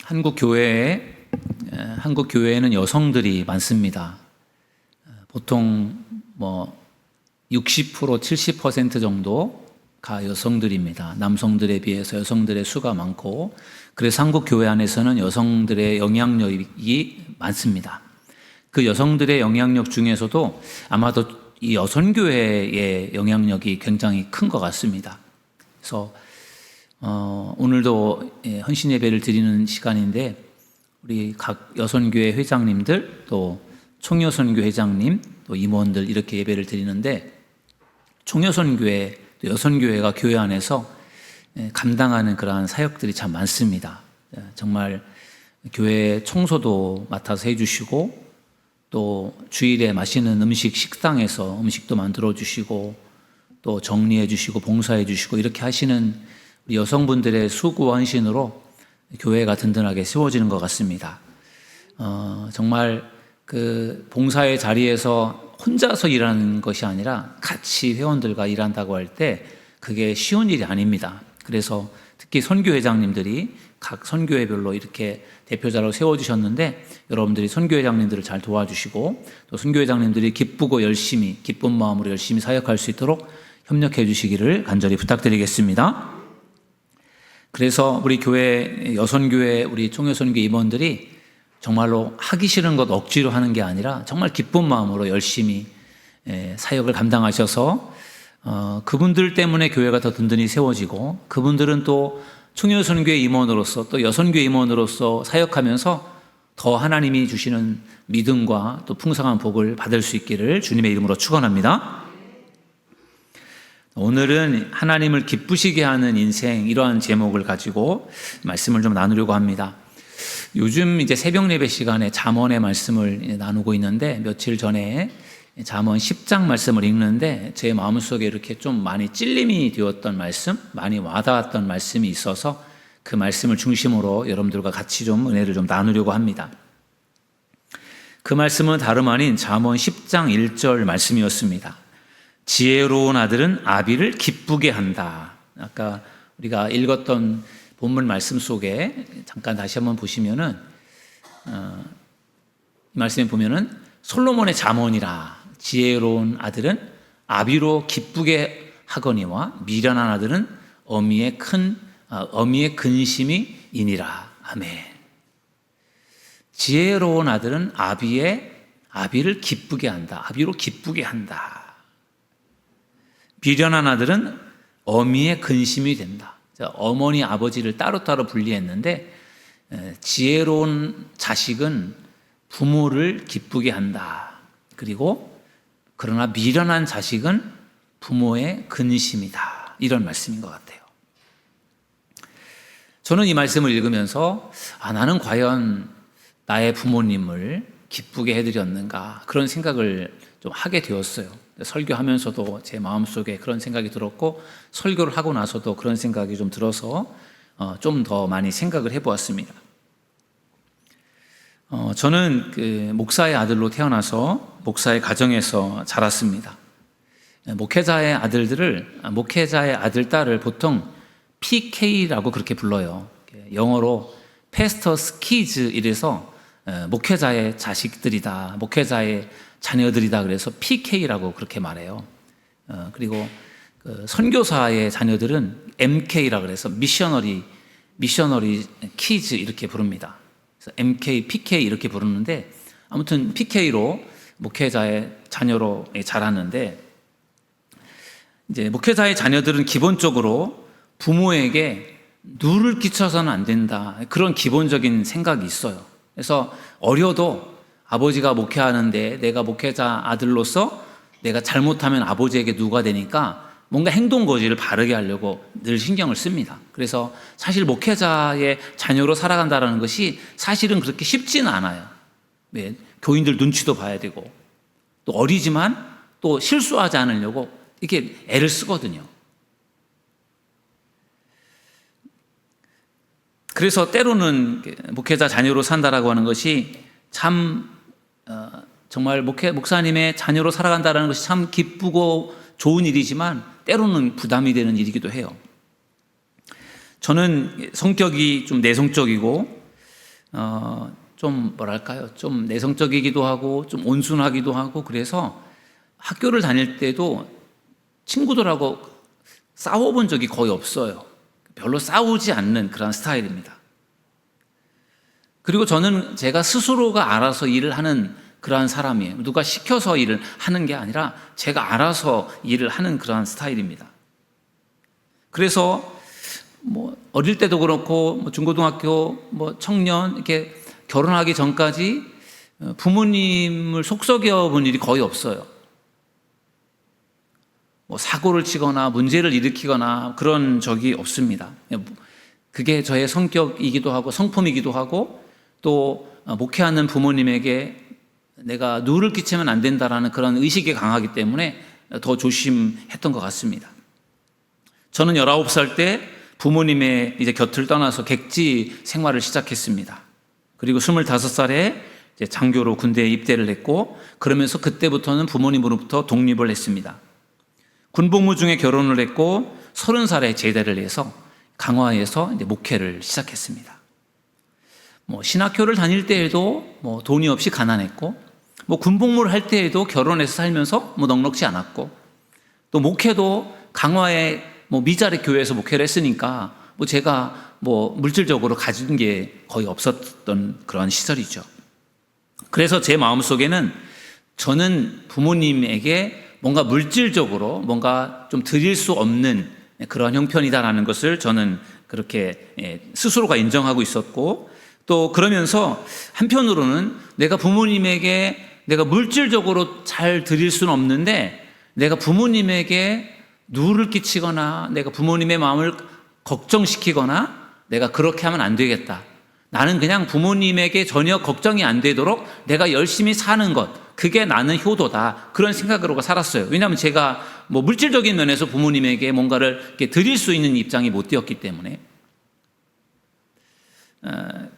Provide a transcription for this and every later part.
한국 교회에는 여성들이 많습니다. 보통 60% 70% 정도가 여성들입니다. 남성들에 비해서 여성들의 수가 많고, 그래서 한국 교회 안에서는 여성들의 영향력이 많습니다. 그 여성들의 영향력 중에서도 아마도 이 여선교회의 영향력이 굉장히 큰 것 같습니다. 그래서 오늘도 헌신 예배를 드리는 시간인데, 우리 각 여선교회 회장님들, 또 총여선교회 회장님, 또 임원들 이렇게 예배를 드리는데, 총여선교회, 또 여선교회가 교회 안에서 감당하는 그러한 사역들이 참 많습니다. 정말 교회 청소도 맡아서 해주시고, 또 주일에 맛있는 음식 식당에서 음식도 만들어 주시고, 또 정리해 주시고 봉사해 주시고 이렇게 하시는 우리 여성분들의 수고와 헌신으로 교회가 든든하게 세워지는 것 같습니다. 정말 그 봉사의 자리에서 혼자서 일하는 것이 아니라 같이 회원들과 일한다고 할 때 그게 쉬운 일이 아닙니다. 그래서 특히 선교회장님들이 각 선교회별로 이렇게 대표자로 세워주셨는데, 여러분들이 선교회장님들을 잘 도와주시고, 또 선교회장님들이 기쁘고 열심히, 기쁜 마음으로 열심히 사역할 수 있도록 협력해 주시기를 간절히 부탁드리겠습니다. 그래서 우리 교회, 여선교회, 우리 총여선교 임원들이 정말로 하기 싫은 것 억지로 하는 게 아니라 정말 기쁜 마음으로 열심히 사역을 감당하셔서 그분들 때문에 교회가 더 든든히 세워지고, 그분들은 또 총여선교회 임원으로서 또 여선교회 임원으로서 사역하면서 더 하나님이 주시는 믿음과 또 풍성한 복을 받을 수 있기를 주님의 이름으로 축원합니다. 오늘은 하나님을 기쁘시게 하는 인생, 이러한 제목을 가지고 말씀을 좀 나누려고 합니다. 요즘 이제 새벽 예배 시간에 잠언의 말씀을 나누고 있는데, 며칠 전에 잠언 10장 말씀을 읽는데 제 마음속에 이렇게 좀 많이 찔림이 되었던 말씀, 많이 와닿았던 말씀이 있어서 그 말씀을 중심으로 여러분들과 같이 좀 은혜를 좀 나누려고 합니다. 그 말씀은 다름 아닌 잠언 10장 1절 말씀이었습니다. 지혜로운 아들은 아비를 기쁘게 한다. 아까 우리가 읽었던 본문 말씀 속에 잠깐 다시 한번 보시면은 이 말씀에 보면은 솔로몬의 잠언이라, 지혜로운 아들은 아비로 기쁘게 하거니와 미련한 아들은 어미의 근심이 이니라. 아멘. 지혜로운 아들은 아비를 기쁘게 한다. 아비로 기쁘게 한다. 미련한 아들은 어미의 근심이 된다. 어머니, 아버지를 따로따로 분리했는데, 지혜로운 자식은 부모를 기쁘게 한다. 그리고 그러나 미련한 자식은 부모의 근심이다. 이런 말씀인 것 같아요. 저는 이 말씀을 읽으면서 나는 과연 나의 부모님을 기쁘게 해드렸는가, 그런 생각을 좀 하게 되었어요. 설교하면서도 제 마음속에 그런 생각이 들었고, 설교를 하고 나서도 그런 생각이 좀 들어서 좀 더 많이 생각을 해보았습니다. 저는 그 목사의 아들로 태어나서 목사의 가정에서 자랐습니다. 목회자의 아들, 딸을 보통 PK라고 그렇게 불러요. 영어로 Pastor's Kids, 이래서 목회자의 자식들이다, 목회자의 자녀들이다, 그래서 PK라고 그렇게 말해요. 그리고 그 선교사의 자녀들은 MK라 그래서 미셔너리 키즈 이렇게 부릅니다. 그래서 MK, PK 이렇게 부르는데, 아무튼 PK로 목회자의 자녀로 자랐는데, 이제 목회자의 자녀들은 기본적으로 부모에게 누를 끼쳐서는 안 된다, 그런 기본적인 생각이 있어요. 그래서 어려도 아버지가 목회하는데 내가 목회자 아들로서 내가 잘못하면 아버지에게 누가 되니까 뭔가 행동거지를 바르게 하려고 늘 신경을 씁니다. 그래서 사실 목회자의 자녀로 살아간다는 것이 사실은 그렇게 쉽지는 않아요. 교인들 눈치도 봐야 되고, 또 어리지만 또 실수하지 않으려고 이렇게 애를 쓰거든요. 그래서 때로는 목회자 자녀로 산다라고 하는 것이 참 정말 목사님의 자녀로 살아간다는 것이 참 기쁘고 좋은 일이지만 때로는 부담이 되는 일이기도 해요. 저는 성격이 좀 내성적이고 좀 뭐랄까요? 좀 내성적이기도 하고 좀 온순하기도 하고 그래서 학교를 다닐 때도 친구들하고 싸워본 적이 거의 없어요. 별로 싸우지 않는 그런 스타일입니다. 그리고 저는 제가 스스로가 알아서 일을 하는 그러한 사람이에요. 누가 시켜서 일을 하는 게 아니라 제가 알아서 일을 하는 그러한 스타일입니다. 그래서 뭐 어릴 때도 그렇고 뭐 중고등학교 뭐 청년 이렇게 결혼하기 전까지 부모님을 속썩여 본 일이 거의 없어요. 뭐 사고를 치거나 문제를 일으키거나 그런 적이 없습니다. 그게 저의 성격이기도 하고 성품이기도 하고 또 목회하는 부모님에게 내가 누를 끼치면 안 된다라는 그런 의식이 강하기 때문에 더 조심했던 것 같습니다. 저는 19살 때 부모님의 이제 곁을 떠나서 객지 생활을 시작했습니다. 그리고 25살에 이제 장교로 군대에 입대를 했고 그러면서 그때부터는 부모님으로부터 독립을 했습니다. 군복무 중에 결혼을 했고 30살에 제대를 해서 강화에서 이제 목회를 시작했습니다. 뭐 신학교를 다닐 때에도 뭐 돈이 없이 가난했고 뭐 군복무를 할 때에도 결혼해서 살면서 뭐 넉넉지 않았고 또 목회도 강화의 뭐 미자리 교회에서 목회를 했으니까 뭐 제가 뭐 물질적으로 가진 게 거의 없었던 그런 시절이죠. 그래서 제 마음속에는 저는 부모님에게 뭔가 물질적으로 뭔가 좀 드릴 수 없는 그런 형편이다라는 것을 저는 그렇게 스스로가 인정하고 있었고 또 그러면서 한편으로는 내가 부모님에게 내가 물질적으로 잘 드릴 수는 없는데 내가 부모님에게 누를 끼치거나 내가 부모님의 마음을 걱정시키거나 내가 그렇게 하면 안 되겠다. 나는 그냥 부모님에게 전혀 걱정이 안 되도록 내가 열심히 사는 것, 그게 나는 효도다. 그런 생각으로 살았어요. 왜냐하면 제가 뭐 물질적인 면에서 부모님에게 뭔가를 이렇게 드릴 수 있는 입장이 못 되었기 때문에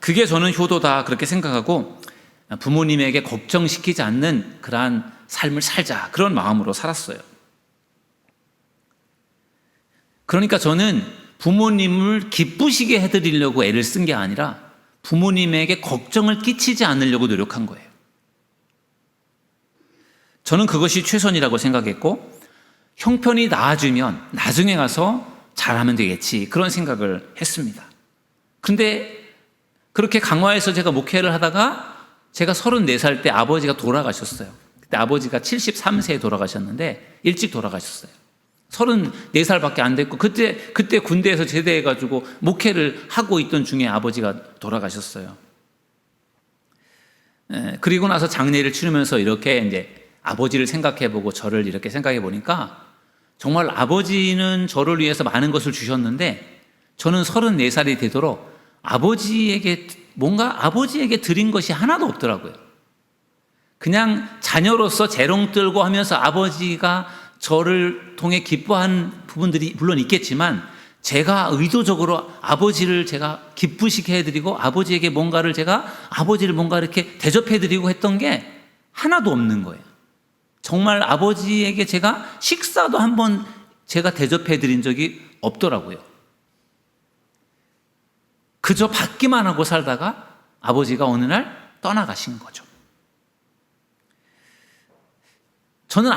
그게 저는 효도다 그렇게 생각하고 부모님에게 걱정시키지 않는 그러한 삶을 살자 그런 마음으로 살았어요. 그러니까 저는 부모님을 기쁘시게 해드리려고 애를 쓴 게 아니라 부모님에게 걱정을 끼치지 않으려고 노력한 거예요. 저는 그것이 최선이라고 생각했고 형편이 나아지면 나중에 가서 잘하면 되겠지 그런 생각을 했습니다. 그런데 그렇게 강화에서 제가 목회를 하다가 제가 34살 때 아버지가 돌아가셨어요. 그때 아버지가 73세에 돌아가셨는데 일찍 돌아가셨어요. 34살밖에 안 됐고 그때 군대에서 제대해가지고 목회를 하고 있던 중에 아버지가 돌아가셨어요. 그리고 나서 장례를 치르면서 이렇게 이제 아버지를 생각해보고 저를 이렇게 생각해보니까 정말 아버지는 저를 위해서 많은 것을 주셨는데 저는 34살이 되도록 아버지에게 드린 것이 하나도 없더라고요. 그냥 자녀로서 재롱 떨고 하면서 아버지가 저를 통해 기뻐한 부분들이 물론 있겠지만 제가 의도적으로 아버지를 제가 기쁘시게 해드리고 아버지에게 아버지를 뭔가 이렇게 대접해드리고 했던 게 하나도 없는 거예요. 정말 아버지에게 제가 식사도 한번 제가 대접해드린 적이 없더라고요. 그저 받기만 하고 살다가 아버지가 어느 날 떠나가신 거죠. 저는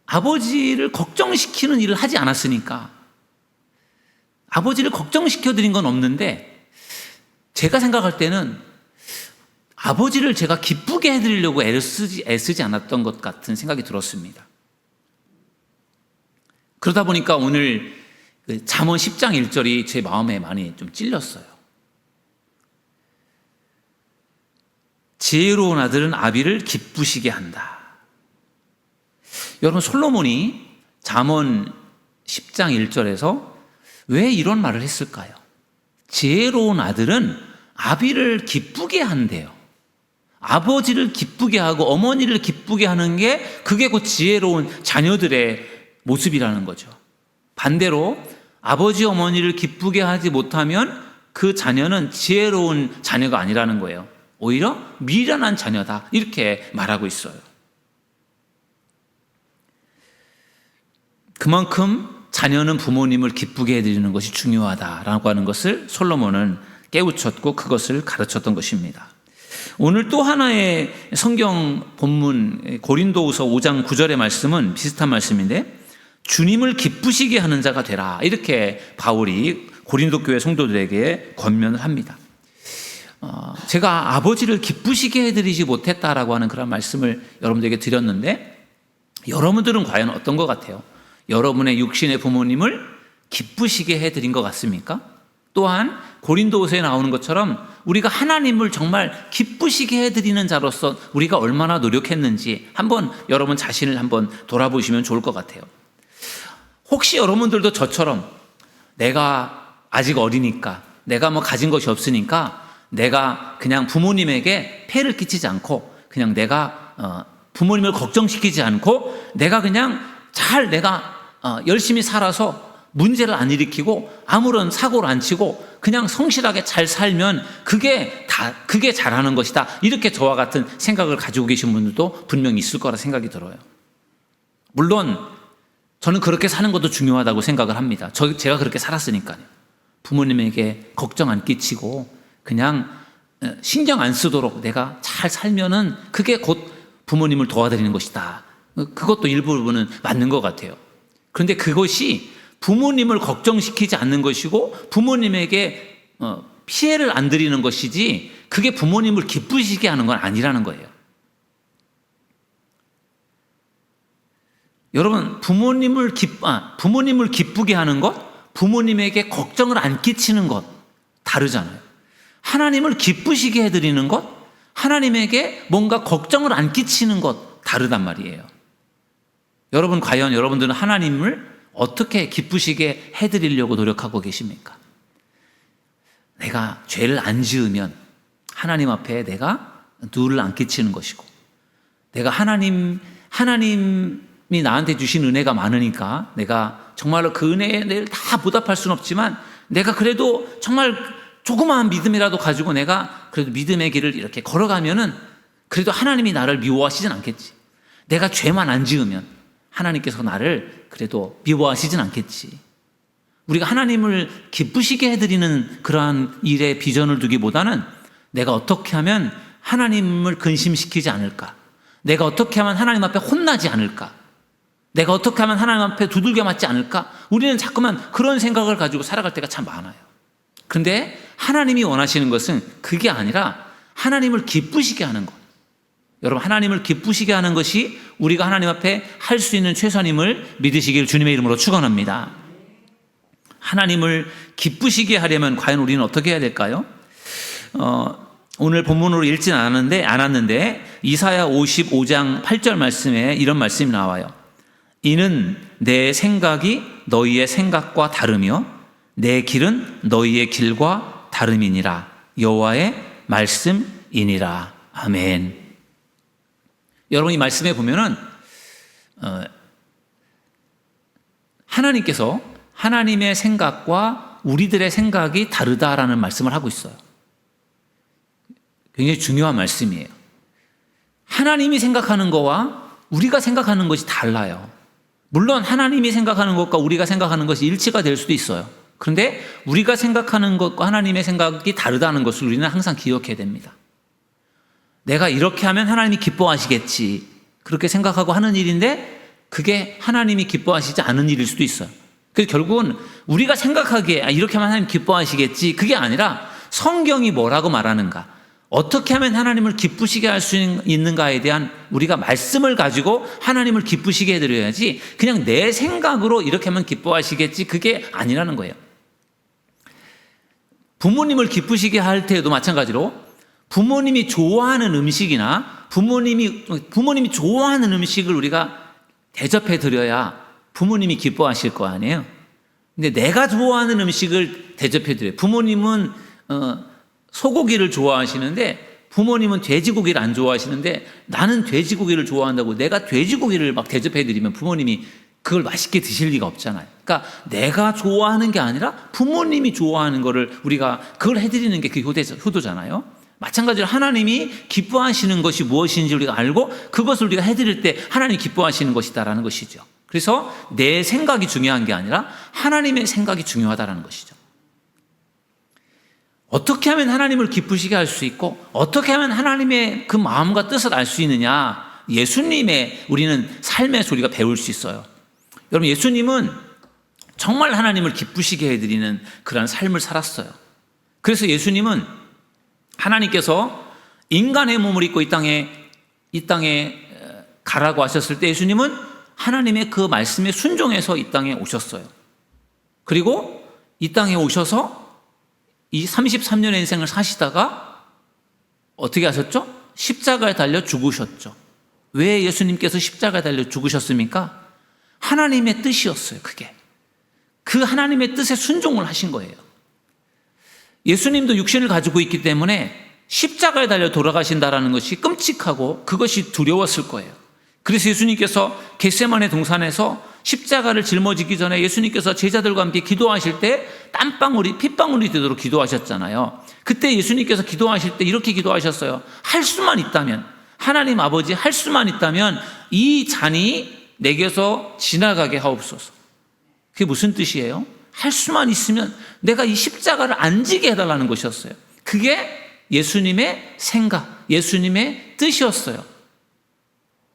아버지를 걱정시키는 일을 하지 않았으니까 아버지를 걱정시켜드린 건 없는데 제가 생각할 때는 아버지를 제가 기쁘게 해드리려고 애쓰지 않았던 것 같은 생각이 들었습니다. 그러다 보니까 오늘 잠언 10장 1절이 제 마음에 많이 좀 찔렸어요. 지혜로운 아들은 아비를 기쁘시게 한다. 여러분 솔로몬이 잠언 10장 1절에서 왜 이런 말을 했을까요? 지혜로운 아들은 아비를 기쁘게 한대요. 아버지를 기쁘게 하고 어머니를 기쁘게 하는 게 그게 곧 지혜로운 자녀들의 모습이라는 거죠. 반대로 아버지 어머니를 기쁘게 하지 못하면 그 자녀는 지혜로운 자녀가 아니라는 거예요. 오히려 미련한 자녀다 이렇게 말하고 있어요. 그만큼 자녀는 부모님을 기쁘게 해드리는 것이 중요하다라고 하는 것을 솔로몬은 깨우쳤고 그것을 가르쳤던 것입니다. 오늘 또 하나의 성경 본문 고린도후서 5장 9절의 말씀은 비슷한 말씀인데, 주님을 기쁘시게 하는 자가 되라, 이렇게 바울이 고린도 교회 성도들에게 권면을 합니다. 제가 아버지를 기쁘시게 해드리지 못했다라고 하는 그런 말씀을 여러분들에게 드렸는데, 여러분들은 과연 어떤 것 같아요? 여러분의 육신의 부모님을 기쁘시게 해드린 것 같습니까? 또한 고린도후서에 나오는 것처럼 우리가 하나님을 정말 기쁘시게 해드리는 자로서 우리가 얼마나 노력했는지 한번 여러분 자신을 한번 돌아보시면 좋을 것 같아요. 혹시 여러분들도 저처럼 내가 아직 어리니까, 내가 뭐 가진 것이 없으니까 내가 그냥 부모님에게 폐를 끼치지 않고, 그냥 내가 부모님을 걱정시키지 않고 내가 그냥 잘 내가 열심히 살아서 문제를 안 일으키고 아무런 사고를 안 치고 그냥 성실하게 잘 살면 그게 잘하는 것이다, 이렇게 저와 같은 생각을 가지고 계신 분들도 분명히 있을 거라 생각이 들어요. 물론 저는 그렇게 사는 것도 중요하다고 생각을 합니다. 제가 그렇게 살았으니까요. 부모님에게 걱정 안 끼치고 그냥 신경 안 쓰도록 내가 잘 살면은 그게 곧 부모님을 도와드리는 것이다. 그것도 일부분은 맞는 것 같아요. 그런데 그것이 부모님을 걱정시키지 않는 것이고 부모님에게 피해를 안 드리는 것이지, 그게 부모님을 기쁘시게 하는 건 아니라는 거예요. 여러분, 부모님을 기쁘게 하는 것, 부모님에게 걱정을 안 끼치는 것 다르잖아요. 하나님을 기쁘시게 해드리는 것, 하나님에게 뭔가 걱정을 안 끼치는 것 다르단 말이에요. 여러분, 과연 여러분들은 하나님을 어떻게 기쁘시게 해드리려고 노력하고 계십니까? 내가 죄를 안 지으면 하나님 앞에 내가 누를 안 끼치는 것이고, 내가 하나님이 나한테 주신 은혜가 많으니까 내가 정말로 그 은혜를 다 보답할 수는 없지만 내가 그래도 정말 조그마한 믿음이라도 가지고 내가 그래도 믿음의 길을 이렇게 걸어가면은 그래도 하나님이 나를 미워하시진 않겠지. 내가 죄만 안 지으면 하나님께서 나를 그래도 미워하시진 않겠지. 우리가 하나님을 기쁘시게 해드리는 그러한 일에 비전을 두기보다는 내가 어떻게 하면 하나님을 근심시키지 않을까, 내가 어떻게 하면 하나님 앞에 혼나지 않을까, 내가 어떻게 하면 하나님 앞에 두들겨 맞지 않을까, 우리는 자꾸만 그런 생각을 가지고 살아갈 때가 참 많아요. 그런데 하나님이 원하시는 것은 그게 아니라 하나님을 기쁘시게 하는 것. 여러분, 하나님을 기쁘시게 하는 것이 우리가 하나님 앞에 할 수 있는 최선임을 믿으시길 주님의 이름으로 축원합니다. 하나님을 기쁘시게 하려면 과연 우리는 어떻게 해야 될까요? 오늘 본문으로 읽진 않았는데 이사야 55장 8절 말씀에 이런 말씀이 나와요. 이는 내 생각이 너희의 생각과 다르며 내 길은 너희의 길과 다름이니라. 여호와의 말씀이니라. 아멘. 여러분, 이 말씀에 보면은 하나님께서 하나님의 생각과 우리들의 생각이 다르다라는 말씀을 하고 있어요. 굉장히 중요한 말씀이에요. 하나님이 생각하는 거와 우리가 생각하는 것이 달라요. 물론 하나님이 생각하는 것과 우리가 생각하는 것이 일치가 될 수도 있어요. 그런데 우리가 생각하는 것과 하나님의 생각이 다르다는 것을 우리는 항상 기억해야 됩니다. 내가 이렇게 하면 하나님이 기뻐하시겠지, 그렇게 생각하고 하는 일인데 그게 하나님이 기뻐하시지 않은 일일 수도 있어요. 그래서 결국은 우리가 생각하기에 이렇게 하면 하나님 기뻐하시겠지, 그게 아니라 성경이 뭐라고 말하는가, 어떻게 하면 하나님을 기쁘시게 할 수 있는가에 대한 우리가 말씀을 가지고 하나님을 기쁘시게 해드려야지, 그냥 내 생각으로 이렇게 하면 기뻐하시겠지, 그게 아니라는 거예요. 부모님을 기쁘시게 할 때에도 마찬가지로 부모님이 좋아하는 음식이나 부모님이 좋아하는 음식을 우리가 대접해 드려야 부모님이 기뻐하실 거 아니에요. 근데 내가 좋아하는 음식을 대접해 드려요. 부모님은 소고기를 좋아하시는데 부모님은 돼지고기를 안 좋아하시는데 나는 돼지고기를 좋아한다고 내가 돼지고기를 막 대접해 드리면 부모님이 그걸 맛있게 드실 리가 없잖아요. 그러니까 내가 좋아하는 게 아니라 부모님이 좋아하는 거를 우리가 그걸 해드리는 게 그 효도잖아요. 마찬가지로 하나님이 기뻐하시는 것이 무엇인지 우리가 알고 그것을 우리가 해드릴 때 하나님이 기뻐하시는 것이다라는 것이죠. 그래서 내 생각이 중요한 게 아니라 하나님의 생각이 중요하다라는 것이죠. 어떻게 하면 하나님을 기쁘시게 할 수 있고 어떻게 하면 하나님의 그 마음과 뜻을 알 수 있느냐, 예수님의 우리는 삶에서 우리가 배울 수 있어요. 여러분, 예수님은 정말 하나님을 기쁘시게 해드리는 그런 삶을 살았어요. 그래서 예수님은 하나님께서 인간의 몸을 입고 이 땅에 가라고 하셨을 때 예수님은 하나님의 그 말씀에 순종해서 이 땅에 오셨어요. 그리고 이 땅에 오셔서 이 33년의 인생을 사시다가 어떻게 하셨죠? 십자가에 달려 죽으셨죠. 왜 예수님께서 십자가에 달려 죽으셨습니까? 하나님의 뜻이었어요. 그게 그 하나님의 뜻에 순종을 하신 거예요. 예수님도 육신을 가지고 있기 때문에 십자가에 달려 돌아가신다라는 것이 끔찍하고 그것이 두려웠을 거예요. 그래서 예수님께서 겟세마네 동산에서 십자가를 짊어지기 전에 예수님께서 제자들과 함께 기도하실 때 땀방울이 핏방울이 되도록 기도하셨잖아요. 그때 예수님께서 기도하실 때 이렇게 기도하셨어요. 할 수만 있다면, 하나님 아버지 할 수만 있다면 이 잔이 내게서 지나가게 하옵소서. 그게 무슨 뜻이에요? 할 수만 있으면 내가 이 십자가를 안 지게 해달라는 것이었어요. 그게 예수님의 생각, 예수님의 뜻이었어요.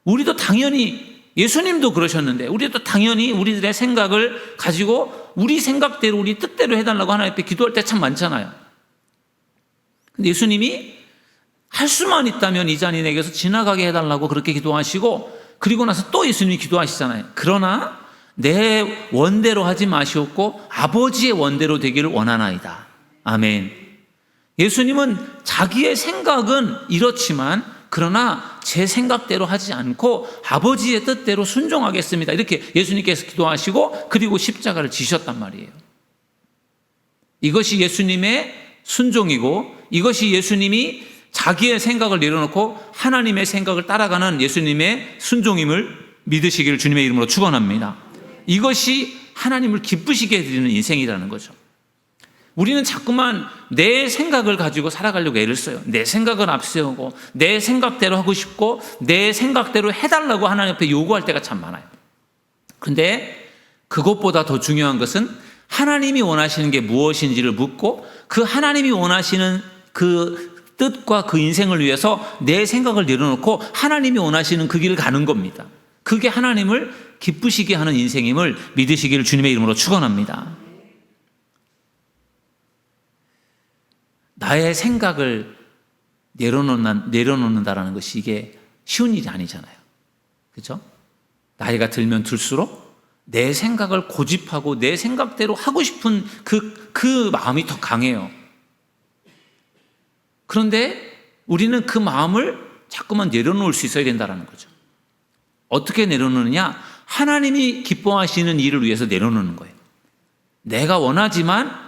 우리도 당연히, 예수님도 그러셨는데 우리도 당연히 우리들의 생각을 가지고 우리 생각대로 우리 뜻대로 해달라고 하나님 앞에 기도할 때 참 많잖아요. 근데 예수님이 할 수만 있다면 이 잔이 내게서 지나가게 해달라고 그렇게 기도하시고, 그리고 나서 또 예수님이 기도하시잖아요. 그러나 내 원대로 하지 마시옵고 아버지의 원대로 되기를 원하나이다. 아멘. 예수님은 자기의 생각은 이렇지만 그러나 제 생각대로 하지 않고 아버지의 뜻대로 순종하겠습니다. 이렇게 예수님께서 기도하시고 그리고 십자가를 지셨단 말이에요. 이것이 예수님의 순종이고 이것이 예수님이 자기의 생각을 내려놓고 하나님의 생각을 따라가는 예수님의 순종임을 믿으시기를 주님의 이름으로 축원합니다. 이것이 하나님을 기쁘시게 해드리는 인생이라는 거죠. 우리는 자꾸만 내 생각을 가지고 살아가려고 애를 써요. 내 생각을 앞세우고 내 생각대로 하고 싶고 내 생각대로 해달라고 하나님 앞에 요구할 때가 참 많아요. 그런데 그것보다 더 중요한 것은 하나님이 원하시는 게 무엇인지를 묻고 그 하나님이 원하시는 그 뜻과 그 인생을 위해서 내 생각을 내려놓고 하나님이 원하시는 그 길을 가는 겁니다. 그게 하나님을 기쁘시게 하는 인생임을 믿으시기를 주님의 이름으로 축원합니다. 나의 생각을 내려놓는다라는 것이 이게 쉬운 일이 아니잖아요. 그렇죠? 나이가 들면 들수록 내 생각을 고집하고 내 생각대로 하고 싶은 그 마음이 더 강해요. 그런데 우리는 그 마음을 자꾸만 내려놓을 수 있어야 된다는 거죠. 어떻게 내려놓느냐? 하나님이 기뻐하시는 일을 위해서 내려놓는 거예요. 내가 원하지만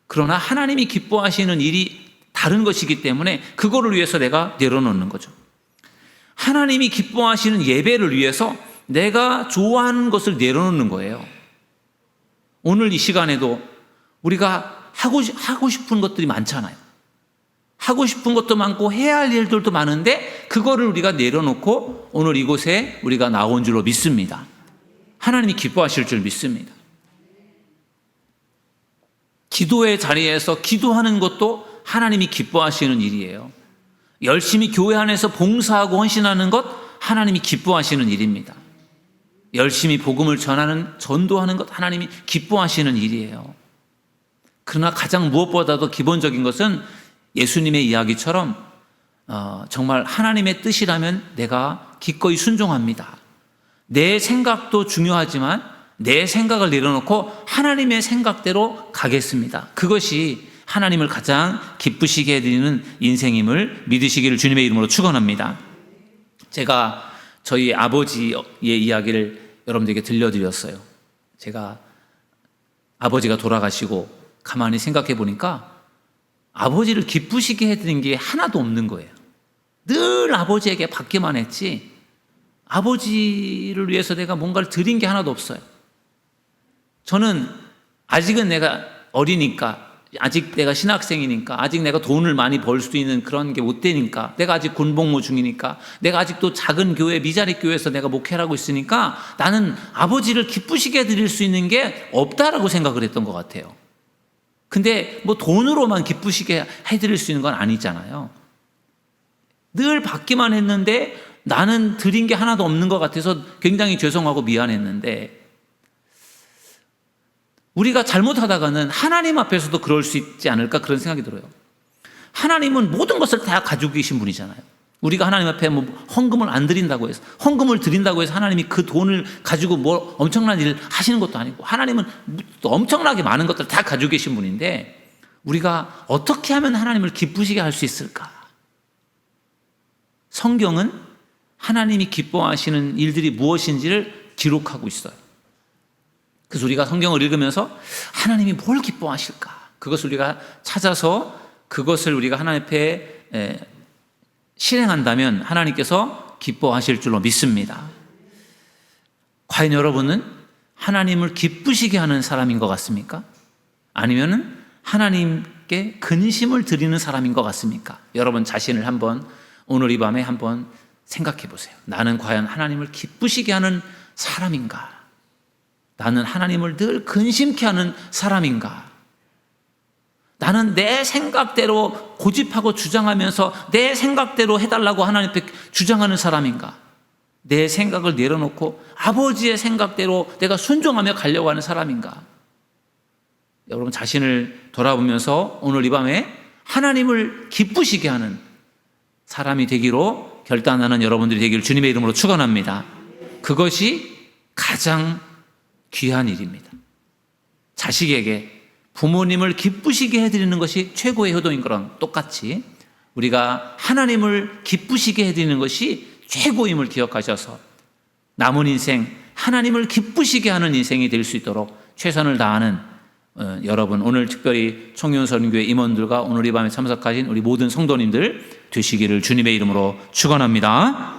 그러나 하나님이 기뻐하시는 일이 다른 것이기 때문에 그거를 위해서 내가 내려놓는 거죠. 하나님이 기뻐하시는 예배를 위해서 내가 좋아하는 것을 내려놓는 거예요. 오늘 이 시간에도 우리가 하고 싶은 것들이 많잖아요. 하고 싶은 것도 많고 해야 할 일들도 많은데 그거를 우리가 내려놓고 오늘 이곳에 우리가 나온 줄로 믿습니다. 하나님이 기뻐하실 줄 믿습니다. 기도의 자리에서 기도하는 것도 하나님이 기뻐하시는 일이에요. 열심히 교회 안에서 봉사하고 헌신하는 것 하나님이 기뻐하시는 일입니다. 열심히 복음을 전도하는 것 하나님이 기뻐하시는 일이에요. 그러나 가장 무엇보다도 기본적인 것은 예수님의 이야기처럼 정말 하나님의 뜻이라면 내가 기꺼이 순종합니다. 내 생각도 중요하지만 내 생각을 내려놓고 하나님의 생각대로 가겠습니다. 그것이 하나님을 가장 기쁘시게 해드리는 인생임을 믿으시기를 주님의 이름으로 축원합니다. 제가 저희 아버지의 이야기를 여러분들에게 들려드렸어요. 제가 아버지가 돌아가시고 가만히 생각해 보니까 아버지를 기쁘시게 해드린 게 하나도 없는 거예요. 늘 아버지에게 받기만 했지 아버지를 위해서 내가 뭔가를 드린 게 하나도 없어요. 저는 아직은 내가 어리니까, 아직 내가 신학생이니까, 아직 내가 돈을 많이 벌 수 있는 그런 게 못 되니까, 내가 아직 군복무 중이니까, 내가 아직도 작은 교회, 미자리 교회에서 내가 목회를 하고 있으니까 나는 아버지를 기쁘시게 해드릴 수 있는 게 없다라고 생각을 했던 것 같아요. 근데 뭐 돈으로만 기쁘시게 해드릴 수 있는 건 아니잖아요. 늘 받기만 했는데 나는 드린 게 하나도 없는 것 같아서 굉장히 죄송하고 미안했는데, 우리가 잘못하다가는 하나님 앞에서도 그럴 수 있지 않을까 그런 생각이 들어요. 하나님은 모든 것을 다 가지고 계신 분이잖아요. 우리가 하나님 앞에 뭐 헌금을 안 드린다고 해서, 헌금을 드린다고 해서 하나님이 그 돈을 가지고 뭐 엄청난 일을 하시는 것도 아니고, 하나님은 또 엄청나게 많은 것들을 다 가지고 계신 분인데, 우리가 어떻게 하면 하나님을 기쁘시게 할 수 있을까? 성경은 하나님이 기뻐하시는 일들이 무엇인지를 기록하고 있어요. 그래서 우리가 성경을 읽으면서 하나님이 뭘 기뻐하실까? 그것을 우리가 찾아서 그것을 우리가 하나님 앞에 실행한다면 하나님께서 기뻐하실 줄로 믿습니다. 과연 여러분은 하나님을 기쁘시게 하는 사람인 것 같습니까? 아니면 하나님께 근심을 드리는 사람인 것 같습니까? 여러분 자신을 한번 오늘 이 밤에 한번 생각해 보세요. 나는 과연 하나님을 기쁘시게 하는 사람인가? 나는 하나님을 늘 근심케 하는 사람인가? 나는 내 생각대로 고집하고 주장하면서 내 생각대로 해달라고 하나님 앞에 주장하는 사람인가? 내 생각을 내려놓고 아버지의 생각대로 내가 순종하며 가려고 하는 사람인가? 여러분 자신을 돌아보면서 오늘 이 밤에 하나님을 기쁘시게 하는 사람이 되기로 결단하는 여러분들이 되기를 주님의 이름으로 축원합니다. 그것이 가장 귀한 일입니다. 자식에게 부모님을 기쁘시게 해드리는 것이 최고의 효도인 거랑 똑같이 우리가 하나님을 기쁘시게 해드리는 것이 최고임을 기억하셔서 남은 인생 하나님을 기쁘시게 하는 인생이 될 수 있도록 최선을 다하는 여러분, 오늘 특별히 청년선교회 임원들과 오늘 이 밤에 참석하신 우리 모든 성도님들 되시기를 주님의 이름으로 축원합니다.